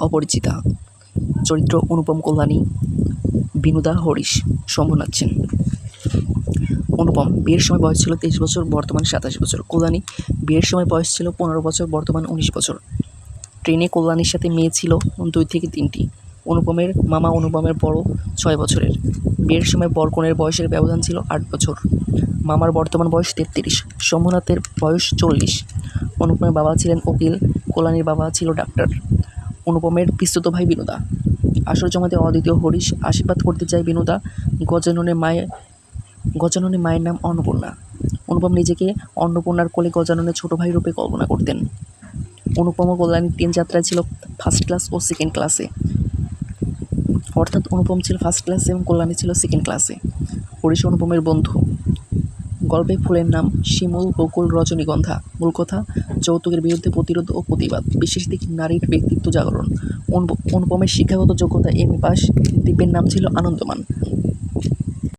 অপরিচিতা। চরিত্র অনুপম কল্যাণী, বিনুদা, হরিশ, শম্ভুনাথ সেন। অনুপম বিয়ের সময় বয়স ছিল 23 বছর, বর্তমান 27 বছর। কল্যাণী বিয়ের সময় বয়স ছিল 15 বছর, বর্তমান 19 বছর। ট্রেনে কল্যাণীর সাথে মেয়ে ছিল 2 থেকে 3টি। অনুপমের মামা অনুপমের বড় 6 বছরের। বিয়ের সময় বর কনের বয়সের ব্যবধান ছিল 8 বছর। মামার বর্তমান বয়স 33, শম্ভুনাথের বয়স 40। অনুপমের বাবা ছিলেন উকিল, কল্যাণীর বাবা ছিল ডাক্তার। অনুপমের পিসতুত ভাই বিনুদা। আসর জমাতে অদ্বিতীয় হরিশ আশীর্বাদ করতে চায় বিনুদা। গজাননের মায়ের নাম অন্নপূর্ণা। অনুপম নিজেকে অন্নপূর্ণার কোলে গজাননের ছোট ভাই রূপে কল্পনা করতেন। অনুপম ও কল্যাণীর ট্রেন যাত্রায় ছিল ফার্স্ট ক্লাস ও সেকেন্ড ক্লাসে, অর্থাৎ অনুপম ছিল ফার্স্ট ক্লাসে এবং কল্যাণী ছিল সেকেন্ড ক্লাসে। হরিশ অনুপমের বন্ধু। গল্পে ফুলের নাম শিমুল, বকুল, রজনীগন্ধা। মূল কথা যৌতুকের বিরুদ্ধে প্রতিরোধ ও প্রতিবাদ। বিশেষ দিক নারীর ব্যক্তিত্ব জাগরণ। অনুপমের শিক্ষাগত যোগ্যতা এমএ পাস। দ্বীপের নাম ছিল আনন্দমান।